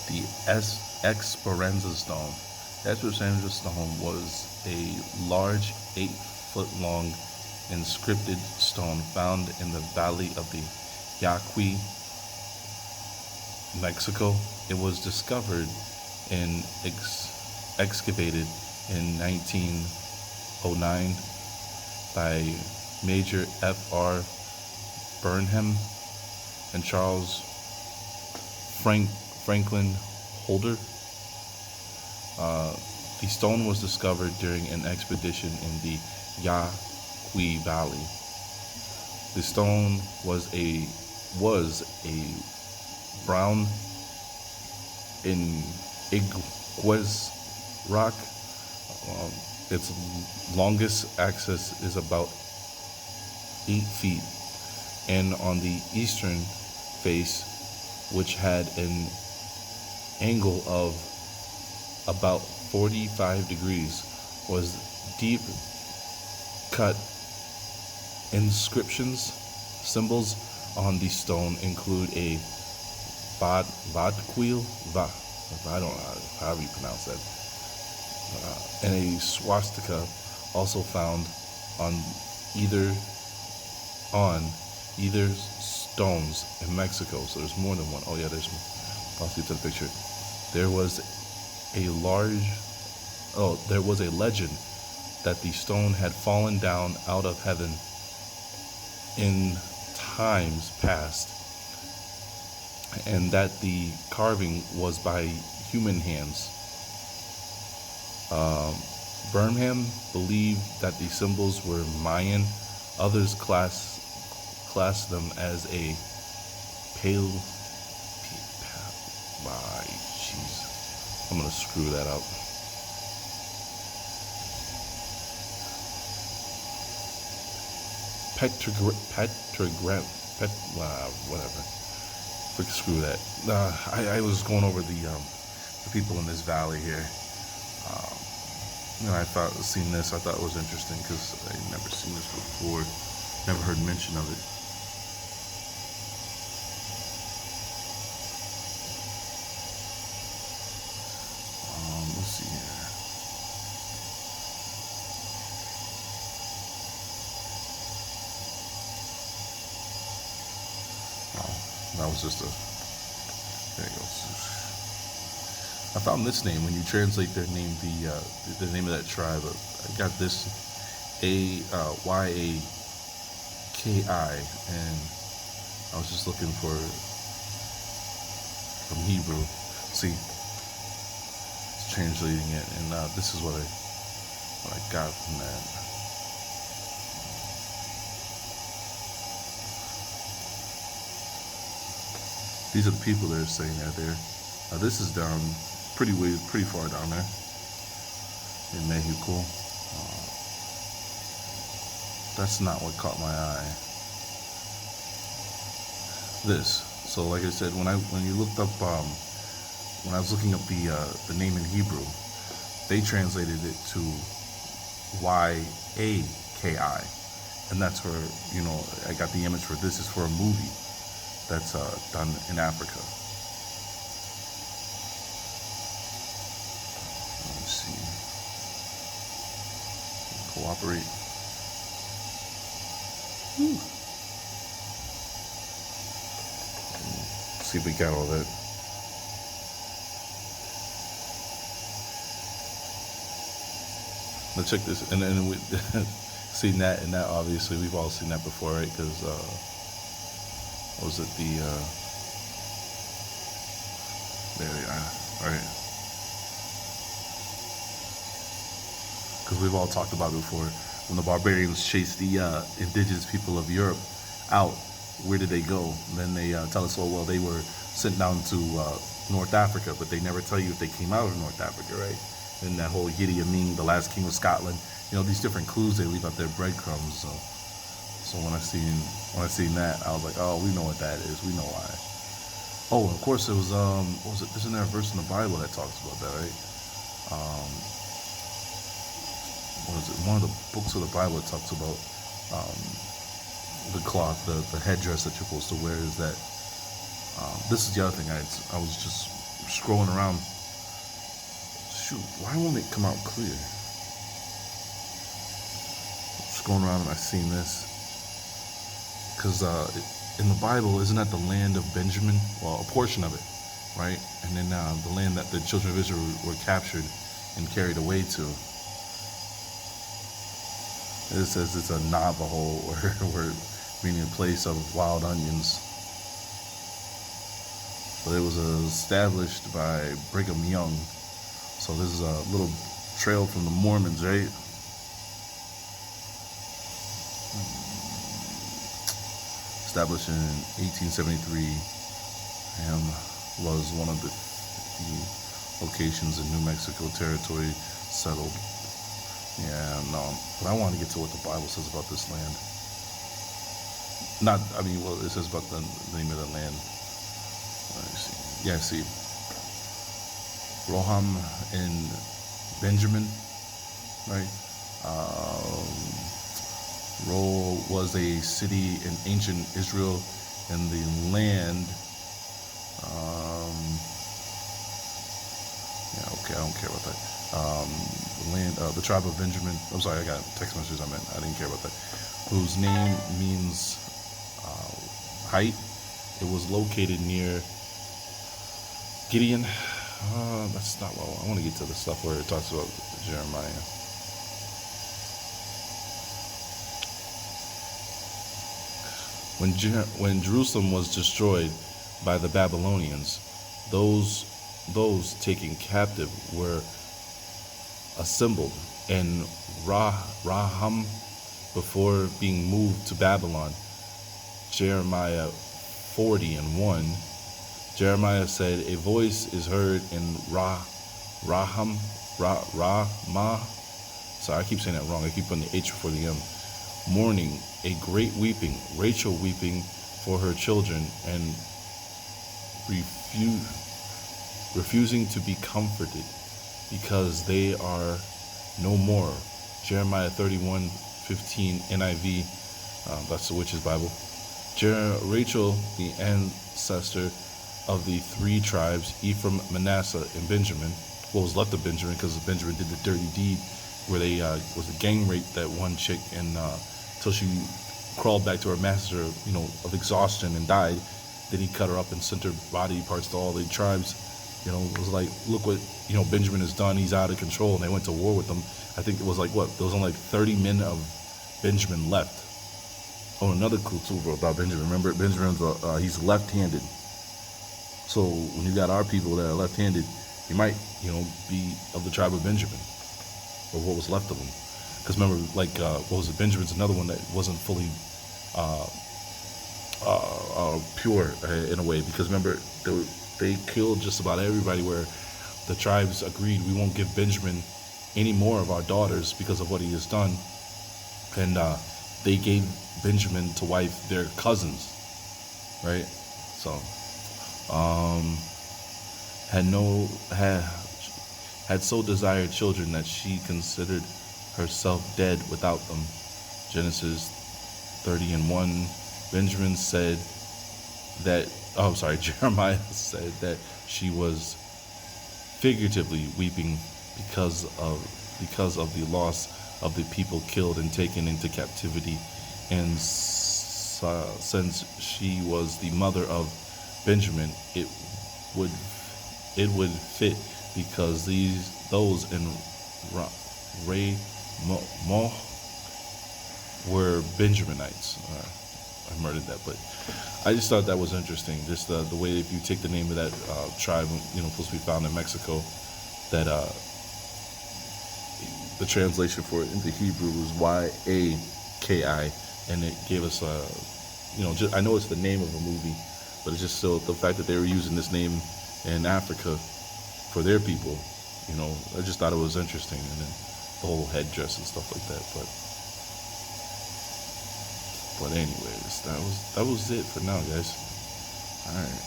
The Esperanza Stone. The Esperanza Stone was a large 8 foot long inscripted stone found in the valley of the Yaqui, Mexico. It was discovered and excavated in 1909 by Major F.R. Burnham and Charles Franklin Holder. The stone was discovered during an expedition in the Yaqui Valley. The stone was a brown in iguaz rock. Its longest axis is about 8 feet, and on the eastern face, which had an angle of about 45 degrees, was deep cut inscriptions. Symbols on the stone include a vodquil, I don't know however you pronounce that, and a swastika, also found on either stones in Mexico. So there's more than one. Oh yeah, there's. I'll see to the picture. There was a legend that the stone had fallen down out of heaven in times past, and that the carving was by human hands. Burnham believed that the symbols were Mayan. Others class them as a pale. Jeez, I'm gonna screw that up. Whatever. Screw that. I was going over the people in this valley here. And I seen this. I thought it was interesting because I'd never seen this before. Never heard mention of it. Let's see here. That was just a. There you go. I found this name when you translate their name, the name of that tribe. I got this Yaki, and I was just looking for from Hebrew. See, it's translating it, and this is what I got from that. These are the people that are saying that there. This is down pretty far down there in Mexico. That's not what caught my eye. This. So, like I said, when you looked up, when I was looking up the name in Hebrew, they translated it to Yaki, and that's where I got the image for. This is for a movie that's done in Africa. Let's see. Cooperate. See if we got all that. Let's check this, and we seen that, and that obviously we've all seen that before, right? Because what was it, there they are, right? Because we've all talked about it before. When the barbarians chased the indigenous people of Europe out, where did they go? And then they tell us, oh, well, they were sent down to North Africa, but they never tell you if they came out of North Africa, right? And that whole Idi Amin, the last king of Scotland, these different clues they leave out their breadcrumbs. So when I seen that, I was like, oh, we know what that is. We know why. Oh, and of course, it was what was it? Isn't there a verse in the Bible that talks about that, right? What is it? One of the books of the Bible that talks about the cloth, the headdress that you're supposed to wear. Is that this is the other thing I was just scrolling around. Shoot, why won't it come out clear? Just going around and I seen this. Because in the Bible, isn't that the land of Benjamin? Well, a portion of it, right? And then the land that the children of Israel were captured and carried away to. It says it's a Navajo, or meaning a place of wild onions. But it was established by Brigham Young. So this is a little trail from the Mormons, right? Established in 1873, and was one of the locations in New Mexico Territory settled. Yeah, no, but I want to get to what the Bible says about this land. It says about the name of the land. Let me see. Yeah, see. Roham and Benjamin, right? Ro was a city in ancient Israel, and the land. Yeah, okay, I don't care about that. The tribe of Benjamin. I'm sorry, I got text messages. I didn't care about that. Whose name means height. It was located near Gideon. That's not what I want to get to the stuff where it talks about Jeremiah. When Jerusalem was destroyed by the Babylonians, those taken captive were assembled in Raham before being moved to Babylon. Jeremiah 40:1. Jeremiah said, "A voice is heard in Ramah." Sorry, I keep saying that wrong. I keep putting the H before the M. Mourning, a great weeping, Rachel weeping for her children and refusing to be comforted because they are no more. Jeremiah 31:15 NIV, that's the witch's Bible. Rachel, the ancestor of the three tribes, Ephraim, Manasseh, and Benjamin, what was left of Benjamin, because Benjamin did the dirty deed where they was a gang rape that one chick, and till she crawled back to her master, of exhaustion and died. Then he cut her up and sent her body parts to all the tribes. It was like, look what Benjamin has done. He's out of control, and they went to war with him. I think it was like there was only like 30 men of Benjamin left. Oh, another cool too about Benjamin. Remember, Benjamin's he's left-handed. So when you got our people that are left-handed, you might, be of the tribe of Benjamin, or what was left of them. Because remember, what was it? Benjamin's another one that wasn't fully pure in a way. Because remember, they killed just about everybody. Where the tribes agreed, we won't give Benjamin any more of our daughters because of what he has done, and they gave Benjamin to wife their cousins, right? So, had so desired children that she considered herself dead without them. Genesis 30:1. Benjamin said that. Oh, I'm sorry. Jeremiah said that she was figuratively weeping because of the loss of the people killed and taken into captivity, and since she was the mother of Benjamin, it would fit, because those in Ramah were Benjaminites. I murdered that, but I just thought that was interesting. Just the way, if you take the name of that tribe, supposed to be found in Mexico, that the translation for it into Hebrew was Yaki, and it gave us I know it's the name of a movie, but it's just so the fact that they were using this name in Africa for their people, I just thought it was interesting, and then the whole headdress and stuff like that. But anyways, that was it for now, guys. All right.